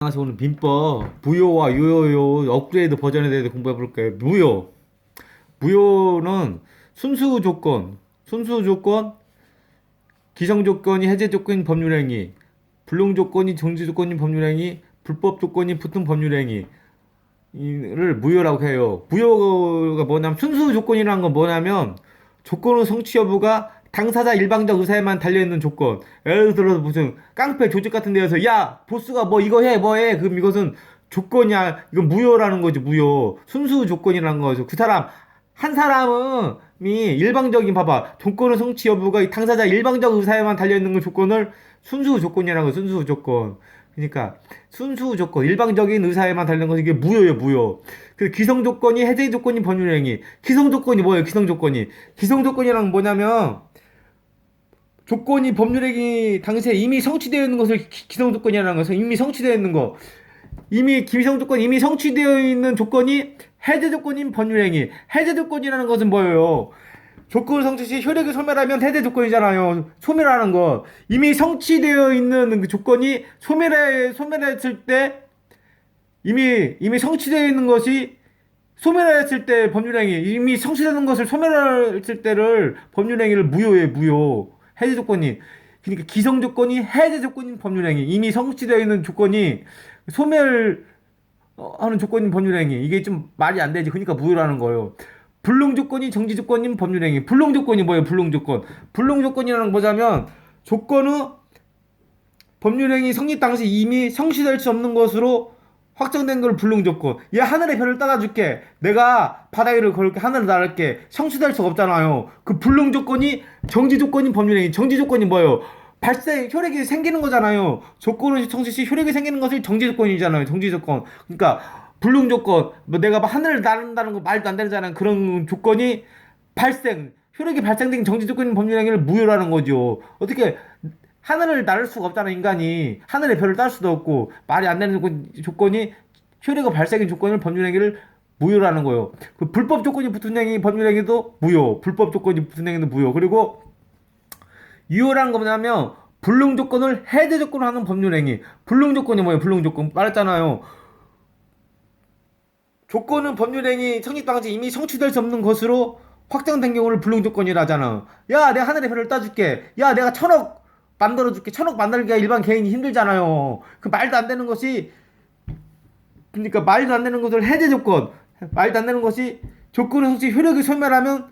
그래서 오늘 민법 무효와 유효 업그레이드 버전에 대해서 공부해 볼게요. 무효는 순수 조건, 기성 조건이 해제 조건인 법률행위, 불능 조건이 정지 조건인 법률행위, 불법 조건이 붙은 법률행위를 무효라고 해요. 무효가 뭐냐면 순수 조건이라는 건 뭐냐면 조건의 성취 여부가 당사자 일방적 의사에만 달려있는 조건. 예를 들어서 무슨 깡패 조직 같은 데에서 야 보스가 뭐 이거 해 뭐 해 그럼 이것은 조건이야. 이건 무효라는 거지. 무효 순수 조건이라는 거죠. 그 사람 한 사람이 일방적인 봐봐 조건의 성취 여부가 이 당사자 일방적 의사에만 달려있는 그 조건을 순수 조건이라는 거. 순수 조건. 그러니까 순수 조건 일방적인 의사에만 달리는 것은 이게 무효예요. 무효. 그 기성 조건이 해제 조건인 법률행위. 기성 조건이 뭐예요? 기성 조건이란 뭐냐면 조건이 법률행위 당시에 이미 성취되어 있는 것을 기성 조건이라는 것은 이미 성취되어 있는 거. 이미 기성 조건 이미 성취되어 있는 조건이 해제 조건인 법률행위. 해제 조건이라는 것은 뭐예요? 조건 성취 시 효력이 소멸하면 해제 조건이잖아요. 소멸하는 거. 이미 성취되어 있는 그 조건이 소멸했을 때 이미 성취되어 있는 것이 소멸했을 때 법률행위. 이미 성취되는 것을 소멸했을 때를 법률행위를 무효에 무효. 해제 조건이. 그러니까 기성 조건이 해제 조건인 법률행위. 이미 성취되어 있는 조건이 소멸하는 조건인 법률행위. 이게 좀 말이 안 되지. 그러니까 무효라는 거예요. 불능 조건이 정지 조건인 법률행위. 불능 조건이 뭐예요? 불능 조건. 불능 조건이라는 건 뭐냐면 조건의 법률행위 성립 당시 이미 성취될 수 없는 것으로 확정된 걸 불능 조건. 얘 하늘의 별을 따라줄게. 내가 바다 위를 걸을게. 하늘을 날을게. 성취될 수가 없잖아요. 그 불능 조건이 정지 조건인 법률행위. 정지 조건이 뭐예요? 발생 효력이 생기는 거잖아요. 조건을 성취 시 효력이 생기는 것이 정지 조건이잖아요. 정지 조건. 그러니까 불능 조건. 뭐 내가 막 하늘을 나른다는 거 말도 안 되잖아요. 그런 조건이 효력이 발생된 정지 조건인 법률행위를 무효라는 거죠. 어떻게 하늘을 날을 수가 없잖아. 인간이 하늘의 별을 딸 수도 없고 말이 안 되는 조건이 효력이 발생인 조건을 법률행위를 무효라는 거예요. 그 불법 조건이 붙은 행위 법률행위도 무효. 불법 조건이 붙은 행위도 무효. 그리고 유효라는 거 뭐냐면 불능 조건을 해제 조건으로 하는 법률행위. 불능 조건이 뭐예요? 불능 조건 말했잖아요. 조건은 법률행위 성립 당시 이미 성취될 수 없는 것으로 확정된 경우를 불능 조건이라 하잖아. 야, 내가 하늘의 별을 따줄게. 야, 내가 1,000억 만들어줄게. 1,000억 만들기가 일반 개인이 힘들잖아요. 그 말도 안 되는 것이, 그러니까 말도 안 되는 것을 해제 조건. 말도 안 되는 것이 조건의 성취 효력이 소멸하면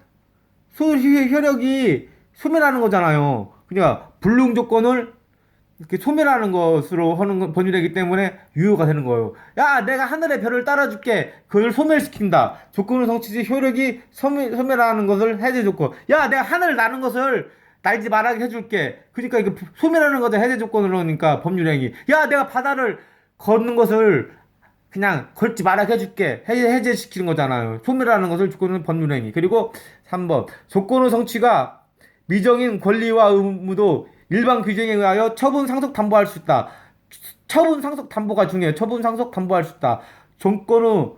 효력이 소멸하는 거잖아요. 그러니까 불능 조건을 이렇게 소멸하는 것으로 하는 법률이기 때문에 유효가 되는 거예요. 야, 내가 하늘의 별을 따라줄게. 그걸 소멸시킨다. 조건을 성취 시 효력이 소멸하는 것을 해제 조건. 야, 내가 하늘을 나는 것을 날지 말하게 해줄게. 그러니까 이거 소멸하는 것을 해제 조건으로 하니까 법률행위. 야, 내가 바다를 걷는 것을 그냥 걷지 말하게 해줄게. 해제시키는 거잖아요. 소멸하는 것을 조건은 법률행위. 그리고 3번. 조건의 성취가 미정인 권리와 의무도 일반 규정에 의하여 처분 상속 담보할 수 있다. 처분 상속 담보가 중요해요. 처분 상속 담보할 수 있다. 조건의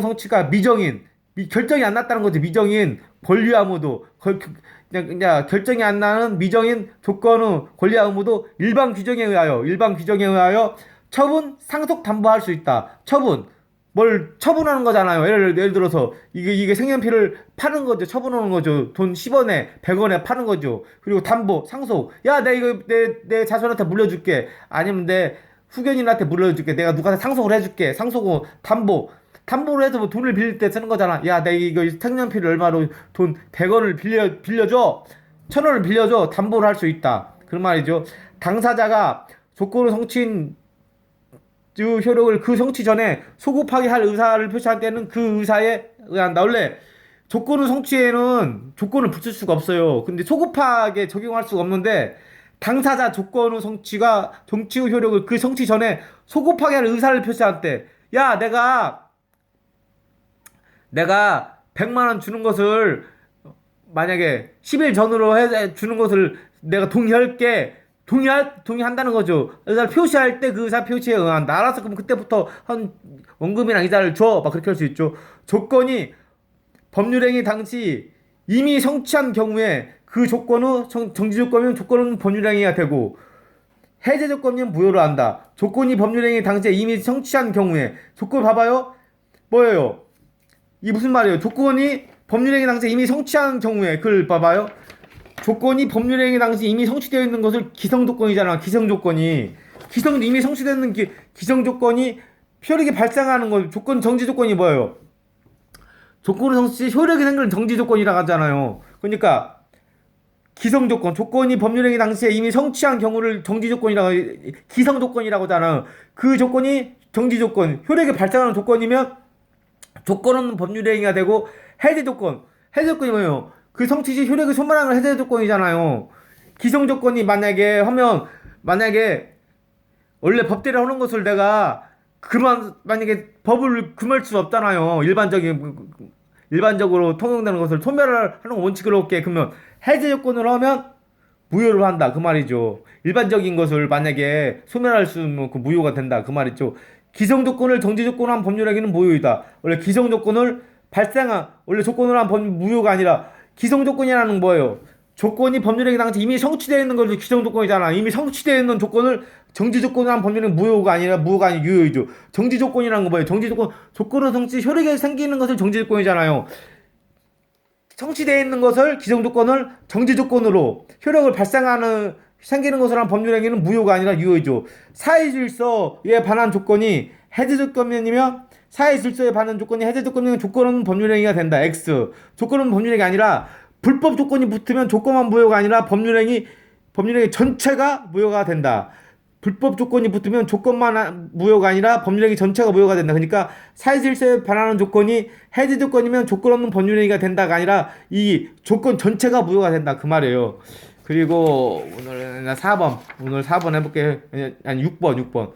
성취가 미정인, 결정이 안 났다는 거지. 미정인 권리와 의무도 그냥 결정이 안 나는 미정인 조건의 권리와 의무도 일반 규정에 의하여 처분 상속 담보할 수 있다. 뭘 처분하는 거잖아요. 예를 들어서 이게 색연필을 파는 거죠. 처분하는 거죠. 돈 10원에 100원에 파는 거죠. 그리고 담보 상속. 야, 내가 이거 내 자손한테 물려줄게. 아니면 내 후견인한테 물려줄게. 내가 누구한테 상속을 해줄게. 상속은 담보로 해서 뭐 돈을 빌릴 때 쓰는 거잖아. 야, 내가 이거 색연필을 얼마로 돈 100원을 빌려줘. 1,000원을 빌려줘. 담보를 할 수 있다. 그런 말이죠. 당사자가 조건을 성취인 효력을 그 성취 전에 소급하게 할 의사를 표시할 때는 그 의사에 의한다. 원래 조건의 성취에는 조건을 붙일 수가 없어요. 근데 소급하게 적용할 수가 없는데 당사자 조건의 성취가 정치의 효력을 그 성취 전에 소급하게 할 의사를 표시할 때, 야, 내가 100만 원 주는 것을 만약에 10일 전으로 주는 것을 내가 동의한다는 거죠. 의사를 표시할 때 그 의사 표시에 응한다. 알았어. 그럼 그때부터 한 원금이랑 이자를 줘. 막 그렇게 할 수 있죠. 조건이 법률행위 당시 이미 성취한 경우에 그 조건의 정지 조건이면 조건은 법률행위가 되고, 해제 조건이면 무효로 한다. 조건이 법률행위 당시에 이미 성취한 경우에 조건 봐봐요. 뭐예요? 이 무슨 말이에요? 조건이 법률행위 당시에 이미 성취한 경우에 그걸 봐봐요. 조건이 법률행위 당시 이미 성취되어 있는 것을 기성조건이잖아. 기성조건이 이미 성취되어 있는 기성조건이 효력이 발생하는 거 조건 정지조건이 뭐예요? 조건을 성취 효력이 생기는 정지조건이라고 하잖아요. 그러니까 기성조건 조건이 법률행위 당시에 이미 성취한 경우를 정지조건이라고 기성조건이라고 하잖아요. 그 조건이 정지조건 효력이 발생하는 조건이면 조건은 법률행위가 되고 해제조건이 뭐예요? 그 성취 시 효력이 소멸하는 해제조건이잖아요. 기성조건이 만약에 원래 법대로 하는 것을 내가 만약에 법을 금할 수 없잖아요. 일반적으로 통용되는 것을 소멸을 하는 원칙을 얻게 그러면 해제 조건으로 하면 무효를 한다 그 말이죠. 일반적인 것을 만약에 소멸할 수 있는 그 무효가 된다 그 말이죠. 기성 조건을 정지 조건으로 한 법률행위는 무효이다. 원래 기성 조건을 원래 조건으로 한 무효가 아니라 기성 조건이라는 뭐예요? 조건이 법률행위 당시 이미 성취되어 있는 것이 기성 조건이잖아. 이미 성취되어 있는 조건을 정지 조건으로 한 법률은 무효가 아니라 유효이죠. 정지 조건이라는 거 뭐예요? 정지 조건 조건으로 성취 효력이 생기는 것을 정지 조건이잖아요. 성취되어 있는 것을 기성 조건을 정지 조건으로 효력을 생기는 것을 한 법률행위는 무효가 아니라 유효이죠. 사회 질서에 반한 조건이 해제 조건이면 사회 질서에 반한 조건이 해제 조건이면 조건은 법률행위가 된다. X. 조건은 법률행위가 아니라 불법 조건이 붙으면 조건만 무효가 아니라 법률행위 전체가 무효가 된다. 불법 조건이 붙으면 조건만 무효가 아니라 법률행위 전체가 무효가 된다. 그러니까 사회 질서에 반하는 조건이 해제 조건이면 조건 없는 법률행위가 된다가 아니라 이 조건 전체가 무효가 된다. 그 말이에요. 그리고 오늘 4번 해볼게요. 아니 6번.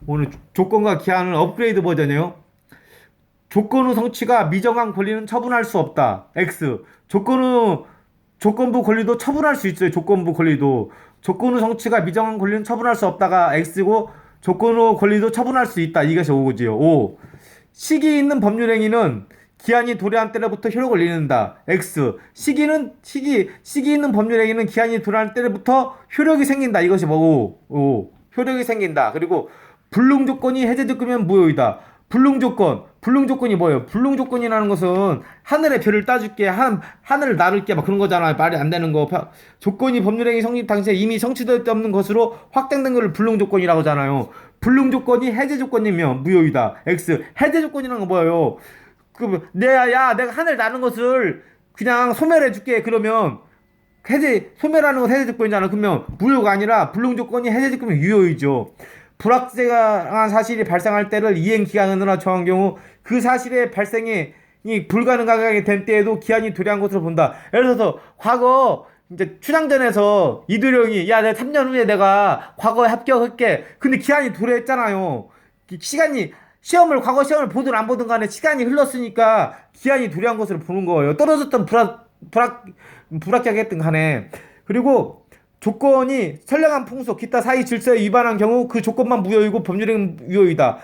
오늘 조건과 기한은 업그레이드 버전이에요. 조건 후 성취가 미정한 권리는 처분할 수 없다. X. 조건부 권리도 처분할 수 있어요. 조건 후 성취가 미정한 권리는 처분할 수 없다가 X고 조건 후 권리도 처분할 수 있다. 이것이 O지요. O. 시기 있는 법률행위는 기한이 도래한 때로부터 효력을 잃는다. X. 시기 있는 법률행위는 기한이 도래한 때로부터 효력이 생긴다. 이것이 뭐 O. 효력이 생긴다. 그리고 불능 조건이 해제 조건이면 무효이다. 불능 조건이 뭐예요? 불능 조건이라는 것은 하늘의 별을 따줄게, 하늘을 나를게, 막 그런 거잖아요. 말이 안 되는 거. 조건이 법률행위 성립 당시에 이미 성취되지 없는 것으로 확정된 것을 불능 조건이라고 하잖아요. 불능 조건이 해제 조건이면 무효이다. X. 해제 조건이라는 건 뭐예요? 내가 하늘 나는 것을 그냥 소멸해줄게. 그러면 소멸하는 건 해제 조건이잖아. 그러면 무효가 아니라 불능 조건이 해제 조건이면 유효이죠. 불확실한 사실이 발생할 때를 이행 기한으로 정한 경우 그 사실의 발생이 불가능하게 된 때에도 기한이 도래한 것으로 본다. 예를 들어서 과거 이제 추장전에서 이두령이 내가 3년 후에 내가 과거에 합격할게. 근데 기한이 도래했잖아요. 과거 시험을 보든 안 보든 간에 시간이 흘렀으니까 기한이 도래한 것으로 보는 거예요. 떨어졌던 불합격했던 간에. 그리고 조건이 선량한 풍속, 기타 사회 질서에 위반한 경우 그 조건만 무효이고 법률행위는 유효이다.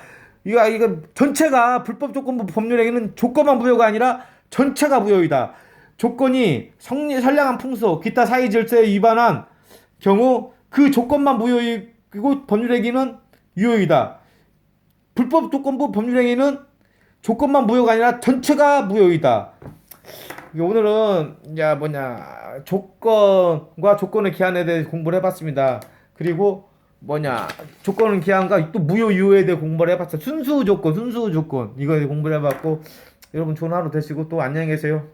이거 전체가 불법 조건부 법률행위는 조건만 무효가 아니라 전체가 무효이다. 조건이 선량한 풍속, 기타 사회 질서에 위반한 경우 그 조건만 무효이고 법률행위는 유효이다. 불법 조건부 법률행위는 조건만 무효가 아니라 전체가 무효이다. 오늘은 조건과 조건의 기한에 대해 공부를 해봤습니다. 그리고 조건은 기한과 또 무효 유효에 대해 공부를 해봤어요. 순수 조건 이거에 대해 공부를 해봤고 여러분 좋은 하루 되시고 또 안녕히 계세요.